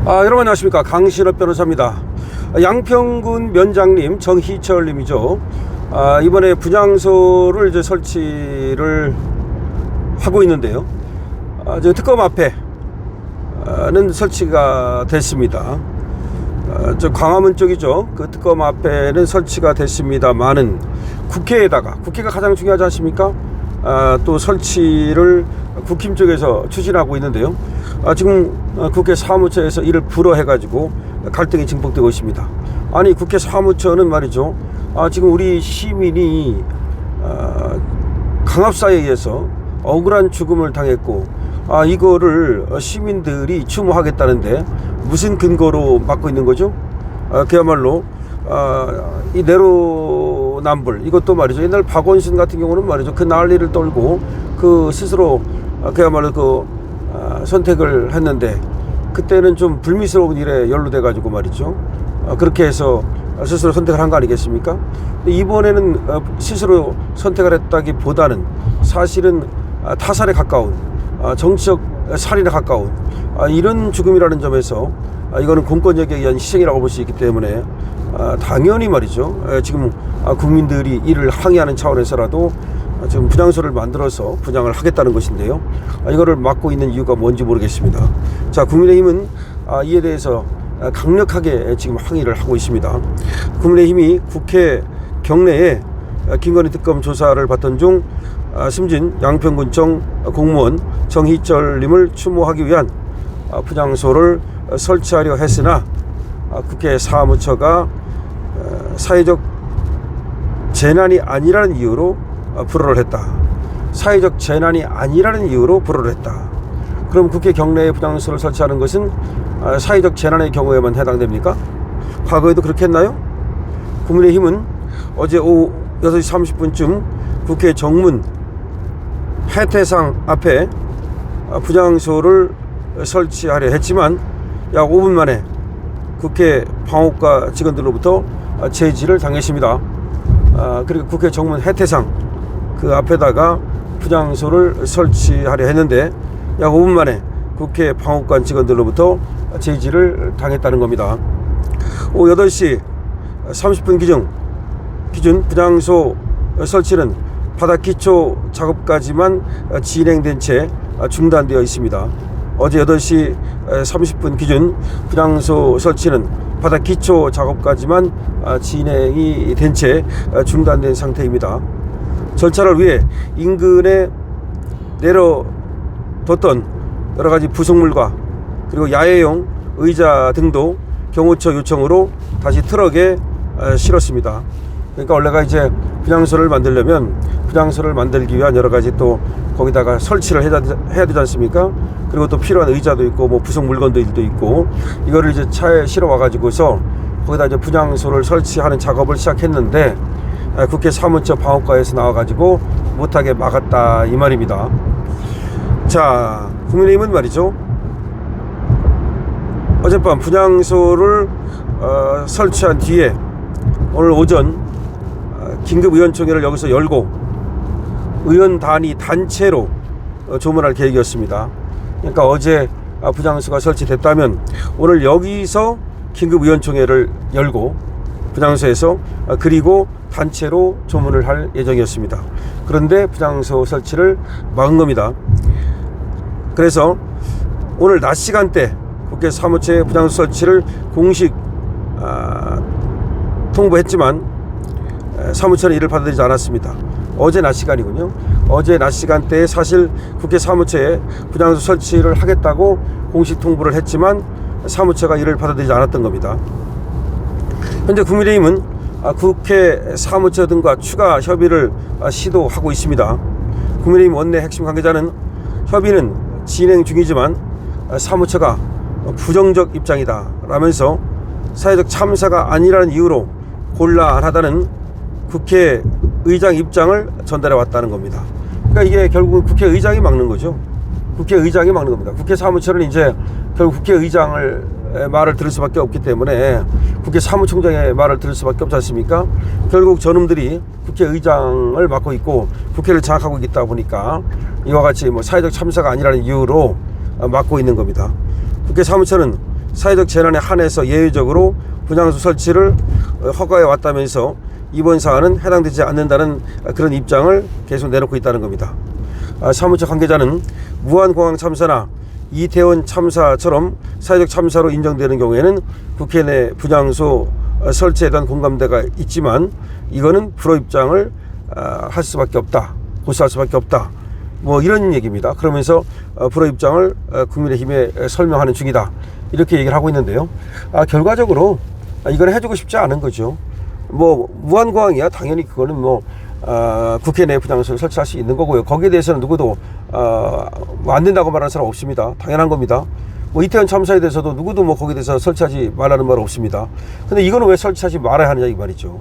여러분 안녕하십니까, 강신업 변호사입니다. 양평군 면장님 정희철님이죠. 이번에 분향소를 이제 설치를 하고 있는데요. 저 특검 앞에는 설치가 됐습니다. 저 광화문 쪽이죠. 그 특검 앞에는 설치가 됐습니다만은 국회에다가, 국회가 가장 중요하지 않습니까? 또 설치를 국힘 쪽에서 추진하고 있는데요. 지금 국회 사무처에서 이를 불허해가지고 갈등이 증폭되고 있습니다. 아니, 국회 사무처는 말이죠, 지금 우리 시민이 강압사에 의해서 억울한 죽음을 당했고, 이거를 시민들이 추모하겠다는데 무슨 근거로 막고 있는 거죠? 그야말로 이 내로남불, 이것도 말이죠, 옛날 박원순 같은 경우는 말이죠, 그 난리를 떨고 그 스스로 그야말로 그 선택을 했는데, 그때는 좀 불미스러운 일에 연루돼 가지고 말이죠, 그렇게 해서 스스로 선택을 한 거 아니겠습니까? 이번에는 스스로 선택을 했다기보다는 사실은 타살에 가까운, 정치적 살인에 가까운 이런 죽음이라는 점에서 이거는 공권력에 의한 희생이라고 볼 수 있기 때문에 당연히 말이죠, 지금 국민들이 이를 항의하는 차원에서라도 지금 분향소를 만들어서 분향을 하겠다는 것인데요. 이거를 막고 있는 이유가 뭔지 모르겠습니다. 자, 국민의힘은 이에 대해서 강력하게 지금 항의를 하고 있습니다. 국민의힘이 국회 경내에 김건희 특검 조사를 받던 중 숨진 양평군청 공무원 정희철님을 추모하기 위한 분향소를 설치하려 했으나 국회 사무처가 사회적 재난이 아니라는 이유로 불허를 했다. 사회적 재난이 아니라는 이유로 불허를 했다. 그럼 국회 경내에 분향소를 설치하는 것은 사회적 재난의 경우에만 해당됩니까? 과거에도 그렇게 했나요? 국민의힘은 어제 오후 6시 30분쯤 국회 정문 해태상 앞에 분향소를 설치하려 했지만 약 5분 만에 국회 방호과 직원들로부터 제지를 당했습니다. 그리고 국회 정문 해태상 그 앞에다가 분향소를 설치하려 했는데 약 5분 만에 국회 방호관 직원들로부터 제지를 당했다는 겁니다. 오후 8시 30분 기준 분향소 설치는 바닥 기초 작업까지만 진행된 채 중단되어 있습니다. 어제 8시 30분 기준 분향소 설치는 바닥 기초 작업까지만 진행이 된 채 중단된 상태입니다. 절차를 위해 인근에 내려뒀던 여러 가지 부속물과 그리고 야외용 의자 등도 경호처 요청으로 다시 트럭에 실었습니다. 그러니까 원래가 이제 분향소를 만들려면 분향소를 만들기 위한 여러 가지 또 거기다가 설치를 해야 되지 않습니까? 그리고 또 필요한 의자도 있고 뭐 부속 물건들도 있고, 이거를 이제 차에 실어 와가지고서 거기다 이제 분향소를 설치하는 작업을 시작했는데 국회 사무처 방호과에서 나와가지고 못하게 막았다, 이 말입니다. 자, 국민의힘은 말이죠, 어젯밤 분향소를 설치한 뒤에 오늘 오전 긴급의원총회를 여기서 열고 의원 단위 단체로 조문할 계획이었습니다. 그러니까 어제 분향소가 설치됐다면 오늘 여기서 긴급의원총회를 열고 분향소에서 그리고 단체로 조문을 할 예정이었습니다. 그런데 분향소 설치를 막은 겁니다. 그래서 오늘 낮 시간대 국회 사무처에 분향소 설치를 공식 통보했지만 사무처는 이를 받아들이지 않았습니다. 어제 낮 시간이군요. 어제 낮 시간대에 사실 국회 사무처에 분향소 설치를 하겠다고 공식 통보를 했지만 사무처가 이를 받아들이지 않았던 겁니다. 현재 국민의힘은 국회 사무처 등과 추가 협의를 시도하고 있습니다. 국민의힘 원내 핵심 관계자는 협의는 진행 중이지만 사무처가 부정적 입장이다 라면서 사회적 참사가 아니라는 이유로 곤란하다는 국회의장 입장을 전달해 왔다는 겁니다. 그러니까 이게 결국은 국회의장이 막는 거죠. 국회의장이 막는 겁니다. 국회 사무처는 이제 결국 국회의장을 말을 들을 수밖에 없기 때문에 국회 사무총장의 말을 들을 수밖에 없지 않습니까? 결국 저놈들이 국회의장을 맡고 있고 국회를 장악하고 있다 보니까 이와 같이 뭐 사회적 참사가 아니라는 이유로 맡고 있는 겁니다. 국회 사무처는 사회적 재난에 한해서 예외적으로 분향소 설치를 허가해 왔다면서 이번 사안은 해당되지 않는다는 그런 입장을 계속 내놓고 있다는 겁니다. 사무처 관계자는 무안공항 참사나 이태원 참사처럼 사회적 참사로 인정되는 경우에는 국회 내 분향소 설치에 대한 공감대가 있지만 이거는 불허 입장을 할 수밖에 없다, 고수할 수밖에 없다, 뭐 이런 얘기입니다. 그러면서 불허 입장을 국민의힘에 설명하는 중이다, 이렇게 얘기를 하고 있는데요. 결과적으로 이걸 해주고 싶지 않은 거죠. 뭐 무안공항이야 당연히 그거는 뭐 국회 내 분향소를 설치할 수 있는 거고요. 거기에 대해서는 누구도 뭐 안 된다고 말하는 사람 없습니다. 당연한 겁니다. 뭐 이태원 참사에 대해서도 누구도 뭐 거기에 대해서 설치하지 말라는 말 없습니다. 근데 이거는 왜 설치하지 말아야 하느냐 이 말이죠.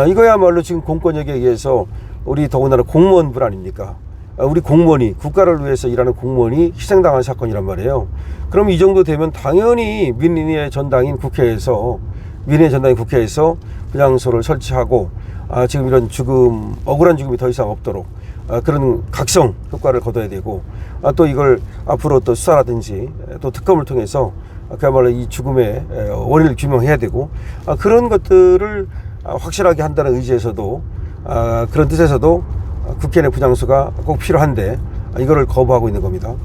이거야말로 지금 공권력에 의해서 우리 더군다나 공무원분 아닙니까? 우리 공무원이, 국가를 위해서 일하는 공무원이 희생당한 사건이란 말이에요. 그럼 이 정도 되면 당연히 민의의 전당인 국회에서 분향소를 설치하고 지금 이런 죽음, 억울한 죽음이 더 이상 없도록 그런 각성 효과를 거둬야 되고, 또 이걸 앞으로 또 수사라든지 또 특검을 통해서 그야말로 이 죽음의 원인을 규명해야 되고, 그런 것들을 확실하게 한다는 의지에서도, 그런 뜻에서도 국회 내 분향소가 꼭 필요한데 이거를 거부하고 있는 겁니다.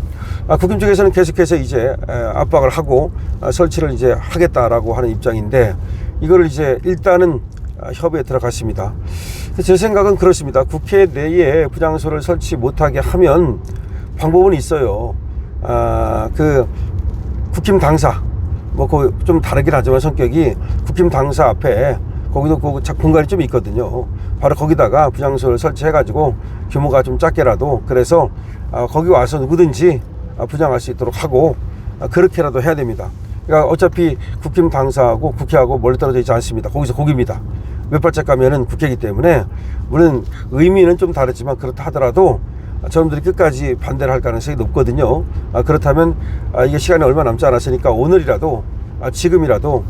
국힘 쪽에서는 계속해서 이제 압박을 하고 설치를 이제 하겠다라고 하는 입장인데, 이거를 이제 일단은 협의에 들어갔습니다. 제 생각은 그렇습니다. 국회 내에 분향소를 설치 못하게 하면 방법은 있어요. 그 국힘 당사, 뭐 좀 다르긴 하지만 성격이 국힘 당사 앞에 거기도 그 공간이 좀 있거든요. 바로 거기다가 분향소를 설치해가지고 규모가 좀 작게라도, 그래서 거기 와서 누구든지 분향할 수 있도록 하고, 그렇게라도 해야 됩니다. 그러니까 어차피 국힘 당사하고 국회하고 멀리 떨어져 있지 않습니다. 거기서 거기입니다. 몇 발짝 가면은 국회이기 때문에, 물론 의미는 좀 다르지만 그렇다 하더라도 저놈들이 끝까지 반대를 할 가능성이 높거든요. 그렇다면 이게 시간이 얼마 남지 않았으니까 오늘이라도, 지금이라도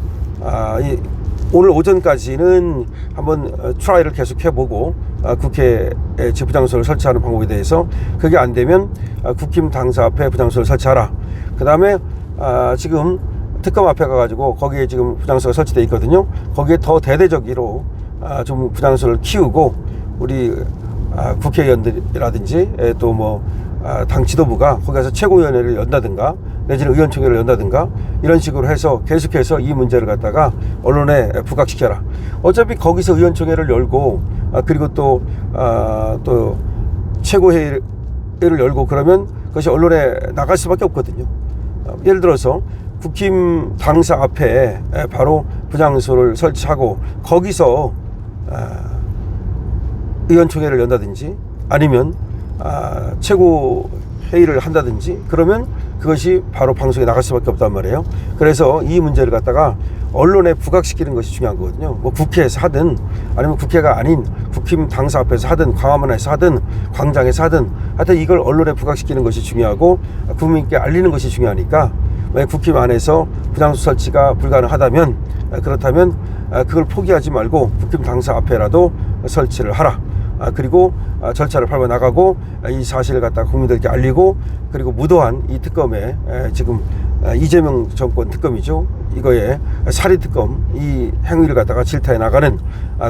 오늘 오전까지는 한번 트라이를 계속 해보고 국회에 분향소를 설치하는 방법에 대해서, 그게 안 되면 국힘 당사 앞에 분향소를 설치하라. 그 다음에 지금 특검 앞에 가가지고 거기에 지금 분향소가 설치되어 있거든요. 거기에 더 대대적으로 좀 분향소를 키우고, 우리 국회의원들이라든지 또 뭐 당 지도부가 거기 가서 최고위원회를 연다든가 내지는 의원총회를 연다든가 이런 식으로 해서 계속해서 이 문제를 갖다가 언론에 부각시켜라. 어차피 거기서 의원총회를 열고 그리고 또 최고회의를 열고 그러면 그것이 언론에 나갈 수밖에 없거든요. 예를 들어서 국힘 당사 앞에 바로 분향소를 설치하고 거기서 의원총회를 연다든지 아니면 최고회의를 한다든지, 그러면 그것이 바로 방송에 나갈 수밖에 없단 말이에요. 그래서 이 문제를 갖다가 언론에 부각시키는 것이 중요한 거거든요. 뭐 국회에서 하든 아니면 국회가 아닌 국힘 당사 앞에서 하든 광화문에서 하든 광장에서 하든 하여튼 이걸 언론에 부각시키는 것이 중요하고 국민께 알리는 것이 중요하니까, 만약 국힘 안에서 분향소 설치가 불가능하다면, 그렇다면 그걸 포기하지 말고 국힘 당사 앞에라도 설치를 하라. 그리고 절차를 밟아 나가고 이 사실을 갖다가 국민들께 알리고, 그리고 무도한 이 특검에 지금 이재명 정권 특검이죠. 이거에 사리특검 이 행위를 갖다가 질타해 나가는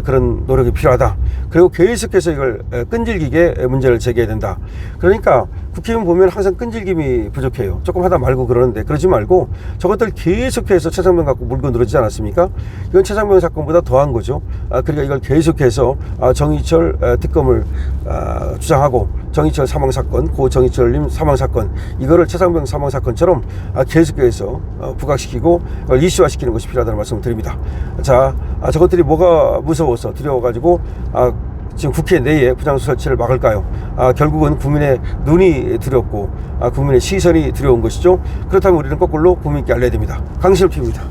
그런 노력이 필요하다. 그리고 계속해서 이걸 끈질기게 문제를 제기해야 된다. 그러니까 국회의원 보면 항상 끈질김이 부족해요. 조금 하다 말고 그러는데, 그러지 말고 저것들 계속해서 최상병 갖고 물고 늘어지지 않았습니까? 이건 최상병 사건보다 더한 거죠. 그러니까 이걸 계속해서 정의철 특검을 주장하고, 정의철 사망사건, 고 정의철님 사망사건, 이거를 최상병 사망사건처럼 계속해서 부각시키고 이슈화시키는 것이 필요하다는 말씀을 드립니다. 자, 저것들이 뭐가 무서워서 두려워가지고 지금 국회 내에 분향소 설치를 막을까요? 결국은 국민의 눈이 두렵고 국민의 시선이 두려운 것이죠. 그렇다면 우리는 거꾸로 국민께 알려야 됩니다. 강신호 TV입니다.